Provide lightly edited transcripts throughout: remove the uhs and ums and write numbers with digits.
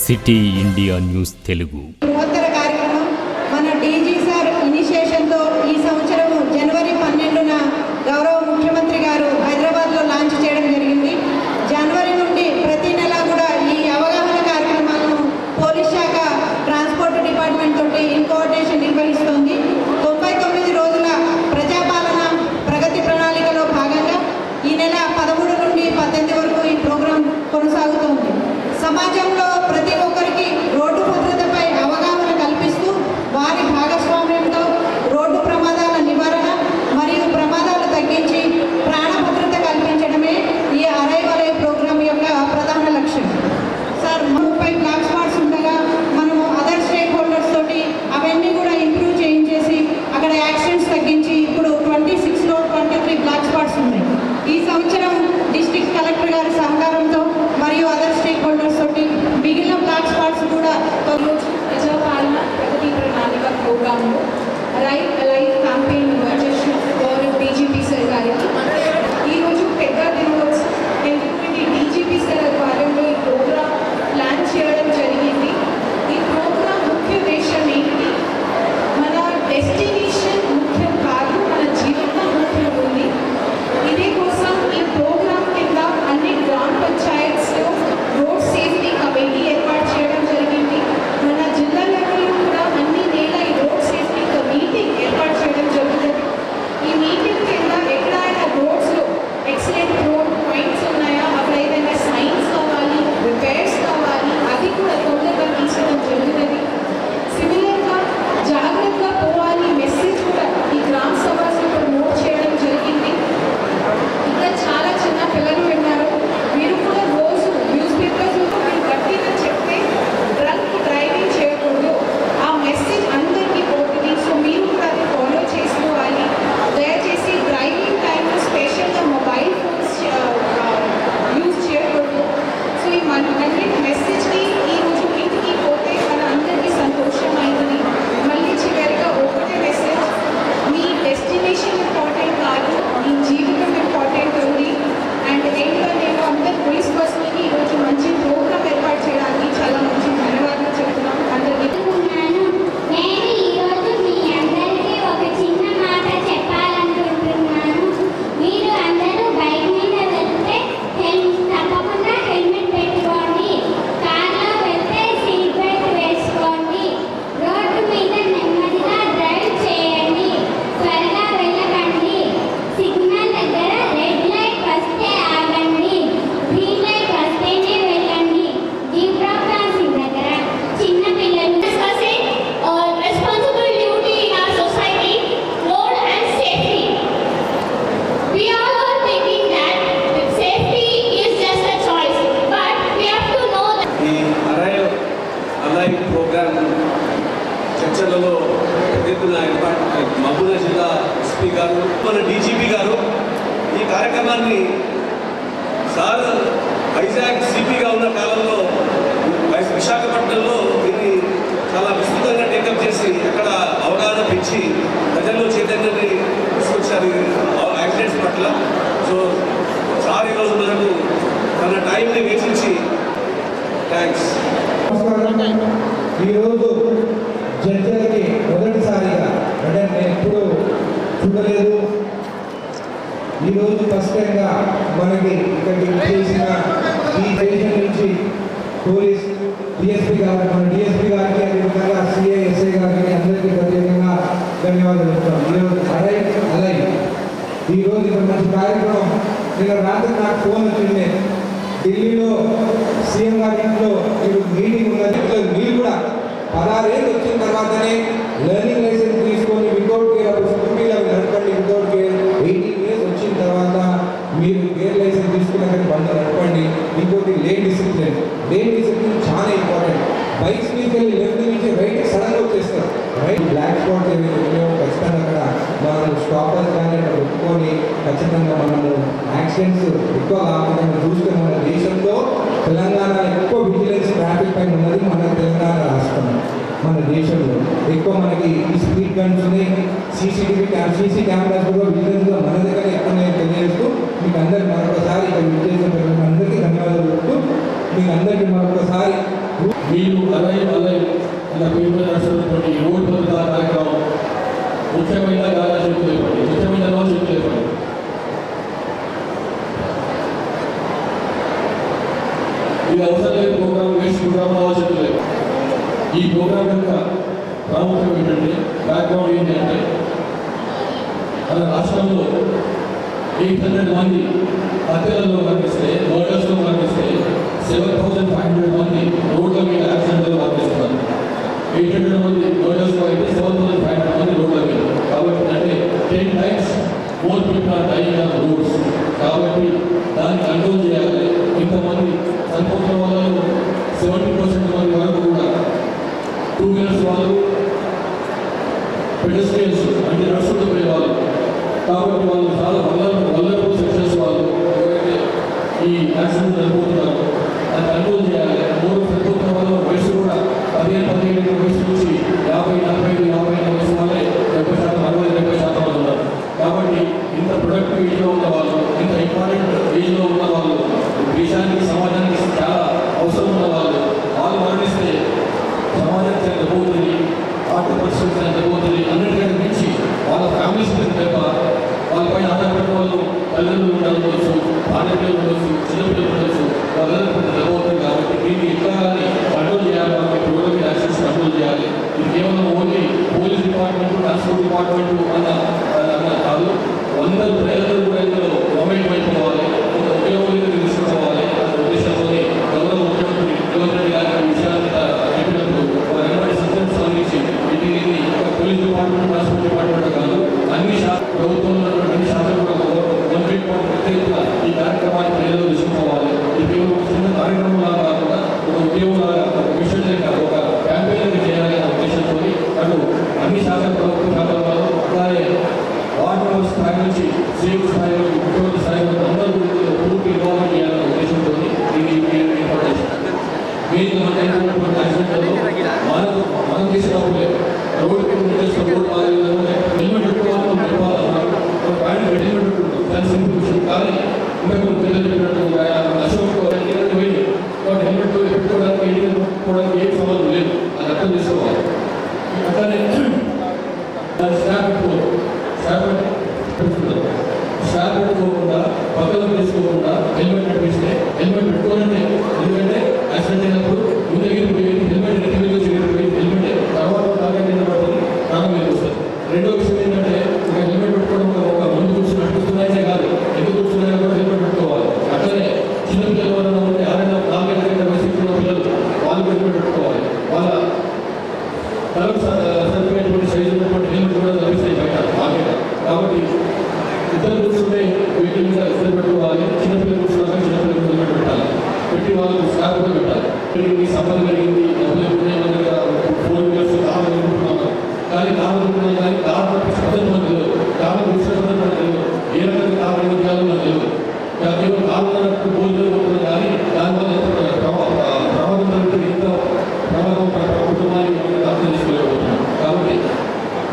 City India news Telugu కార్యక్రమం మన DG sir ఇనిషియేషన్తో ఈ సంవత్సరం జనవరి 12న గౌరవ ముఖ్యమంత్రి గారు హైదరాబాద్లో లాంచ్ చేయడం జరిగింది. జనవరి నుండి ప్రతి నెల కూడా ఈ అవగాహన కార్యక్రమాలను పోలీస్ శాఖ ట్రాన్స్పోర్ట్ డిపార్ట్మెంట్ తోటి ఇన్ కోఆర్డినేషన్ నిర్వహిస్తోంది. 99 రోజుల ప్రజాపాలన ప్రగతి ప్రణాళికలో భాగంగా ఈ నెల 13 నుండి 18 వరకు ఈ ప్రోగ్రాం కొనసాగుతోంది. సమాజంలో ప్రతి ఒక్కరికి రోడ్డు భద్రతపై అవగాహన కల్పిస్తూ వారి భాగస్వామ్యంతో రోడ్డు ప్రమాదాల నివారణ మరియు ప్రమాదాలు తగ్గించి ప్రాణ భద్రత కల్పించడమే ఈ అరైవల్ ప్రోగ్రాం యొక్క ప్రధాన లక్ష్యం. సార్ 30 బ్లాక్ స్పాట్స్ ఉండగా మనము అదర్ స్టేక్ హోల్డర్స్ తోటి అవన్నీ కూడా ఇంప్రూవ్ చేయించేసి అక్కడ యాక్సిడెంట్స్ తగ్గించి ఇప్పుడు 26లో 23 బ్లాక్ స్పాట్స్ ఉన్నాయి. ఈ సంవత్సరం డిస్ట్రిక్ట్ కలెక్టర్ గారి సహకారంతో మరియు అదర్ స్టేక్ హోల్డర్స్ తోటి మిగిలిన బ్లాక్ స్పాట్స్ కూడా ప్రజాపాలన ప్రగతి ప్రణాళిక ప్రోగ్రాంలో లైవ్ క్యాంపెయిన్ అధ్యక్షులు గౌరవ డీజీపీ సార్ గారికి ఈరోజు పెద్ద దినోత్సవం ఎందుకంటే డీజీపీ సార్ ఆధ్వర్యంలో ఈ ప్రోగ్రాం ప్లాన్ చేయడం జరిగింది. ఈ ప్రోగ్రాం ముఖ్య ఉద్దేశం ఏంటి? మన డెస్టినేషన్ ముఖ్యం కాదు, మన జీవితం ముఖ్యం ఉంది. ఇదే కోసం ఈ ప్రోగ్రాం కింద అన్ని గ్రామ పంచాయత్స్లో రోడ్ సేఫ్టీ కమిటీ ఏర్పాటు చేయడం జరిగింది. మన జిల్లా లెవెల్లో కూడా అన్ని నెల ఈ రోడ్ సేఫ్టీ మీటింగ్ ఏర్పాటు చేయడం జరుగుతుంది. ఈ మీటింగ్ కింద ఎక్కడైనా రోడ్స్లో ఎక్సలెంట్ రోడ్ పాయింట్స్ ఉన్నాయా, అక్కడ ఏదైనా సైన్స్ కావాలి, రిపేర్స్ కావాలి, అది కూడా తొందరగా తీసుకోవడం జరుగుతుంది. సిమిలర్గా జాగ్రత్తగా పోవాలి మెసేజ్ కూడా ఈ గ్రామ సభలో కూడా నోట్ చేయడం జరిగింది. ఇంకా చాలా చిన్న పిల్లలు విన్నారు. మీరు కూడా రోజు న్యూస్ పేపర్స్లో మీరు గట్టిగా చెప్తే డ్రంక్ డ్రైవింగ్ చేయకూడదు, ఆ మెసేజ్ అందరికీ పోతుంది. సో మీరు కూడా అది ఫాలో చేసుకోవాలి. దయచేసి డ్రైవింగ్ టైంలో స్పెషల్గా మొబైల్ ఫోన్స్ యూజ్ చేయకూడదు. సో ఈ మళ్ళీ మెసేజ్ని ఈరోజు ఇంటికి పోతే మన అందరికీ సంతోషం అవుతుంది. మళ్ళీ చివరిగా ఒకటే మెసేజ్, మీ డెస్టినేషన్ ఇంపార్టెంట్ కాదు, మీ జీవితం ఇంపార్టెంట్ ఉంది. అండ్ ఏంటో నేను అందరు పోలీస్ పర్సన్కి ఈరోజు మంచి ప్రోగ్రామ్ ఏర్పాటు చేయడానికి చాలా మంచి ధన్యవాదాలు చెప్తున్నాను అందరికీ. నేను ఈరోజు మీ అందరికీ ఒక చిన్న మాట చెప్పాలనుకుంటున్నాను. మీరు అందరూ బైక్ మీద వెళ్తే తప్పకుండా హెల్మెట్ పెట్టుకోండి, కార్లో వెళ్తే సీట్ బెల్ట్ వేసుకోండి, రోడ్డు మీద నెమ్మదిగా డ్రైవ్ చేయండి, త్వరగా వెళ్ళకండి, సిగ్నల్ దగ్గర రెడ్ లైట్ వస్తే ఆగండి, గ్రీన్ లైట్ వస్తేనే వెళ్ళండి, జీబ్రా క్రాసింగ్ దగ్గర చిన్న పిల్లలు responsible duty in our society, road and safety. We all are thinking that safety is just a choice, but we have to know that ఈ arrive programme చర్చలలో ఎదుర్కొన్న ఏర్పాటు మహబూబా జిల్లా ఎస్పీ గారు, మన డీజీపీ గారు ఈ కార్యక్రమాన్ని సార్ వైజాగ్ సిపిగా ఉన్న కాలంలో విశాఖపట్నంలో దీన్ని చాలా విస్తృతంగా టేకప్ చేసి అక్కడ అవగాహన పెంచి ప్రజల్లో చైతన్యాన్ని తీసుకొచ్చారు యాక్సిడెంట్స్ పట్ల. సో సార్ ఈరోజు మనకు తన టైంని వేచించి థ్యాంక్స్. ఈరోజు జడ్జిలకి మొదటిసారిగా అంటే నేను ఎప్పుడు చూడలేదు, ఈరోజు ఫస్ట్ టైంగా మనకి ఇక్కడికి చేసిన ఈ దేశం నుంచి పోలీస్ డిఎస్పీ గారు, మన డిఎస్పీ గారికి అదేవిధంగా సిఐ ఎస్ఐ గారికి అందరికీ ప్రత్యేకంగా ధన్యవాదాలు చెప్తాం. ఈరోజు అలై ఈరోజు ఇక్కడ మంచి కార్యక్రమం. నిన్న రాత్రి నాకు ఫోన్ వచ్చింది, ఢిల్లీలో సీఎం గారి ఇంట్లో మీరు మీటింగ్ ఉన్నది. మీరు కూడా 16 ఏళ్ళు వచ్చిన తర్వాతనే లెర్నింగ్ లైసెన్స్ తీసుకొని వితౌట్ గేర్ స్కూటీలు అవి నడపండి, వితౌట్ గేర్ 18 ఇయర్స్ వచ్చిన తర్వాత మీరు గేర్ లైసెన్స్ తీసుకున్నాక బండి నడపండి. ఇంకోటి లేన్ డిసిప్లిన్ చాలా ఇంపార్టెంట్. బైక్స్ మీద వెళ్ళి లెఫ్ట్ నుంచి రైట్ సడన్గా వచ్చేస్తారు. రైట్ బ్లాక్ స్పాట్ ఏదైతే ఉన్నాయో ఖచ్చితంగా అక్కడ మనం స్టాపర్స్ కానీ అక్కడ పెట్టుకొని ఖచ్చితంగా మనము యాక్సిడెంట్స్ ఎక్కువ కాకుండా చూస్తే మన దేశంలో తెలంగాణ ఎక్కువ విజిలెన్స్ ట్రాఫిక్ పైన ఉన్నది మన తెలంగాణ రాష్ట్రం. మన దేశంలో ఎక్కువ మనకి ఈ స్పీడ్ గన్స్ ఉన్నాయి, సీసీ కెమెరాస్ కూడా విజిలెన్స్గా మన దగ్గర ఎక్కువ తెలియజేస్తూ మీకు అందరికీ మరొకసారి ఇక్కడ విజిలెన్స్ అందరికీ ధన్యవాదాలు చెప్తూ మీకు అందరికీ మరొకసారి మీరు అలై అన్న పేరు మీద నడుస్తున్నటువంటి రోడ్డు భద్రతా కార్యక్రమం ముఖ్యమైన గాలి చేతులు ఇవ్వండి, ముఖ్యమైన చేతులు ఇవ్వండి. ఇది అవసరం లేదు ప్రోగ్రామ్, వేస్ట్ ప్రోగ్రామ్ చేతులు లేవు. ఈ ప్రోగ్రామ్ యొక్క ప్రాముఖ్యం ఏంటంటే, బ్యాక్గ్రౌండ్ ఏంటంటే, మన రాష్ట్రంలో 800 మంది హత్యలలో మరణిస్తే, మర్డర్స్లో మరణిస్తే 7,500 మంది రోడ్ల మీద యాక్సిడెంట్లో మరణిస్తున్నారు. 800 మంది మర్డర్స్లో అయితే 7,500 మంది రోడ్ల మీద. కాబట్టి అంటే 10 times more people are dying on the roads. కాబట్టి దాన్ని కంట్రోల్ చేయాలి. ఇంతమంది చనిపోతున్న వాళ్ళు 70% మంది వరకు కూడా 2 wheelers వాళ్ళు, పెడస్ట్రియన్స్ అంటే నడుచుకుంటూ పోయే వాళ్ళు. కాబట్టి వాళ్ళు చాలా వల్లరబుల్ సెక్షన్స్ వాళ్ళు ఎవరైతే ఈ యాక్సిడెంట్ చనిపోతున్నారో దాన్ని కంట్రోల్ చేయాలి. మూడు చనిపోతున్న వాళ్ళ వయసు కూడా 15-17 వయసు నుంచి 50-45 వయసు వాళ్ళే 70%, 60-70% వాళ్ళు ఉన్నారు. కాబట్టి ఇంత ప్రొడక్టివ్ ఏజ్లో ఉన్న వాళ్ళు, ఇంత ఇంపార్టెంట్ ఏజ్లో ఉన్న వాళ్ళు, దేశానికి సమాజానికి చాలా అవసరం ఉన్న వాళ్ళు మరణిస్తే సమాజానికి ఎంత పోతుంది, ఆర్థిక పరిస్థితి ఎంత పోతుంది, అన్నిటికంటే మించి వాళ్ళ ఫ్యామిలీస్ తప్ప వాళ్ళపైన ఆధారపడిన వాళ్ళు తల్లిదండ్రులు ఉండవచ్చు, భార్యపిల్లలు ఉండొచ్చు, చిన్నపిల్లలు ఉండొచ్చు, వాళ్ళందరూ దెబ్బవుతుంది. కాబట్టి దీన్ని ఎట్లా కంట్రోల్ చేయాలి, మనకి ప్రోగ్రామ్ యాక్సెస్ కంట్రోల్ చేయాలి. ఇది కేవలం only police department, transport department అన్న కాదు, అందరూ ప్రజలందరూ కూడా ఇందులో గవర్నమెంట్ అయిపోవాలి, ఉపయోగం తీసుకోవాలి అన్న ఉద్దేశంతో గౌరవ ముఖ్యమంత్రి రేవంత్ రెడ్డి గారి విషయాన్ని చెప్పినప్పుడు వెంబడి సత్యం సాధించి వీటిని పోలీస్ డిపార్ట్మెంట్, ట్రాన్స్పోర్ట్ డిపార్ట్మెంట్ కాదు, అన్ని ప్రభుత్వంలో ఉన్నటువంటి అన్ని శాఖలు కూడా గవర్నమెంట్ పెద్ద ఎత్తున ఈ కార్యక్రమాన్ని ప్రజలు తీసుకోవాలి. ఇది కేవలం చిన్న కార్యక్రమం లాగా కాకుండా ఒక ఉద్యోగం లాగా, ఒక మిషన్ లేక ఒక క్యాంపెయిన్ చేయాలి అనే ఉద్దేశంతో అటు అన్ని శాఖల ప్రభుత్వ శాఖల వాళ్ళు, అలాగే వార్డు మెంబర్ స్థాయి నుంచి సీఎం స్థాయి వరకు, ముఖ్యమంత్రి స్థాయి వరకు అందరూ పూర్తి ఇన్వాల్వ్ చేయాలనే ఉద్దేశంతో దీన్ని ఏర్పాటు చేశారు. మీరు అంటే యాక్సిడెంట్లో మనం తీసుకున్నప్పుడు రోడ్డు రోడ్డు హెల్మెట్ పెట్టుకోవాలి, ప్యాంట్ హెల్మెట్ పెట్టుకుంటాం, దాని సింపుల్ విషయం. కానీ ఇంకా పిల్లలు చెప్పినట్టు అశోక్ పోయి హెల్మెట్ పెట్టుకోవడానికి పెట్టుకోవడానికి ఏం సంబంధం లేదు, అది అర్థం చేసుకోవాలి. అట్లానే దాని స్టాప్ పెట్టుకోకుండా పక్కన తీసుకోకుండా హెల్మెట్ పెట్టిస్తే హెల్మెట్ పెట్టుకోవాలంటే, ఎందుకంటే యాక్సిడెంట్ అయినప్పుడు ముందు ఎగిరిపోయేది హెల్మెట్, నెత్తి మీద ఎగిరిపోయేది హెల్మెట్, తర్వాత తాగా కింద పడుతుంది, ప్రాణం మీద వస్తుంది. రెండో విషయం ఏంటంటే, ఇక హెల్మెట్ పెట్టుకోవడం ఒక ముందు కూర్చొని నడుస్తున్నాయనే కాదు, ఎందుకు కూర్చున్నాయో కూడా హెల్మెట్ పెట్టుకోవాలి. అట్లనే చిన్నపిల్లలు ఎవరైనా ఉంటే 4-5 వయసు ఉన్న పిల్లలు వాళ్ళు హెల్మెట్ పెట్టుకోవాలి. వాళ్ళ తలకు సరిపోయేటువంటి సైజు ఉన్నటువంటి హెల్మెట్ కూడా లభిస్తాయి బయట మార్కెట్. కాబట్టి ఇద్దరు కూర్చుంటే వీటి మీద ఇద్దరు పెట్టుకోవాలి, చిన్నపిల్లలు కూర్చున్నాక చిన్నపిల్లలు హెల్మెట్ పెట్టాలి, పెట్టి వాళ్ళు స్టాక్ కూడా పెట్టాలి. పెరిగింది, సంపద పెరిగింది, డబ్బులు ఉన్నాయి, మన దగ్గర 4 wheelers కార్లు కొనుక్కుంటున్నాం. కానీ కార్లు కొనుక్కున్నాం, కానీ కారు పద్ధతి మనకు తెలియదు, కార్లు కూర్చున్న పద్ధతి మనకు తెలియదు, ఏ రకంగా కార్లు కొనుక్కోవాలో మనకు తెలియదు. కేవలం కార్లు అన్నట్టు భోజనం పోతున్నాం, కానీ దానివల్ల ఎంత ప్రమాదం జరుగుతుంది, ఎంత ప్రమాదం కుటుంబానికి అర్థం చేసుకోలేకపోతున్నాం. కాబట్టి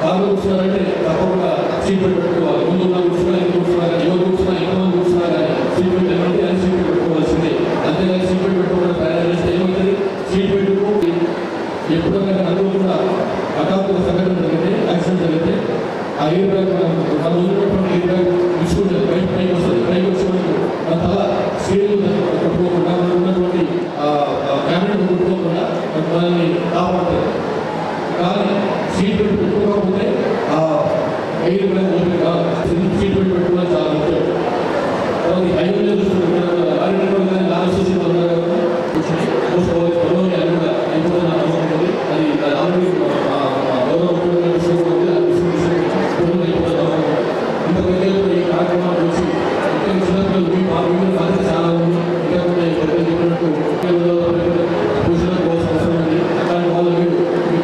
కార్లు కూర్చున్నారంటే తప్పకుండా సీట్ బెల్ట్ పెట్టుకోవాలి. ముందు ఉన్న కూర్చున్నా, ఇంటి కూర్చున్నా కానీ, ఎవరు కూర్చున్నా, ఎంతమంది కూర్చున్నా కానీ సీట్ బెల్ట్ ఏమంటే అది సీట్ బెల్ట్ పెట్టుకోవాల్సిందే. అంతేగాని సీట్ బెల్ట్ పెట్టుకోవడం ప్రయాణం చేస్తే ఏమవుతుంది, సీట్ బెల్ట్కు ఎప్పుడైనా అనుకోకుండా హఠాత్తుగా సంఘటన జరిగితే, యాక్సిడెంట్ జరిగితే ఆ ఎయిర్ బ్యాగ్ మన ముందున్నటువంటి ఎయిర్ బ్యాగ్ తీసుకుంటుంది, పైకి వస్తుంది. పైకి వచ్చినప్పుడు మన తల స్టీల్ కొట్టుకోకుండా, మనకు ఉన్నటువంటి క్యాబినెట్ కొట్టుకోకుండా మనల్ని కాపాడుతుంది. కానీ సీట్ బెల్ట్ పెట్టుకోకపోతే ఆ ఎయిర్ బ్యాగ్ ఓపెన్ కాదు. సీట్ బెల్ట్ పెట్టుకోవడం చాలా ముఖ్యం. తర్వాత హైవేలో చూసుకుంటే కానీ లాస్ట్ త్వరలోనే అది కూడా అయిపోతున్న నమ్మకం ఉంది. అది ఆల్రెడీ గౌరవ ముఖ్యమంత్రి విషయం ఉంది, అది త్వరలో అయిపోతున్న నమ్మకం. ఇంత పెద్ద ఈ కార్యక్రమాలు వచ్చి ముఖ్యంగా చిన్నపిల్లలు మీ బాధ్యత చాలా ఉంది. ఇంకా కూడా పెద్దలు చెప్పినట్టు పూజలకు పోవాల్సిన అవసరం ఉంది. అలాంటి వాళ్ళు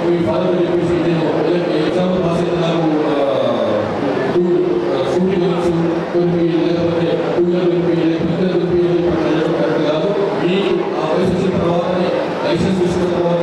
మీ ఫాదర్ చెప్పేసి నేను ఎగ్జామ్ పాస్ అయితే నాకు స్కూటీ గురించి కొన్ని లేకపోతే 2 wheeler లేకపోతే కరెక్ట్ కాదు. మీకు ఆ వయసు వచ్చిన తర్వాతనే లైసెన్స్ తీసుకున్న తర్వాత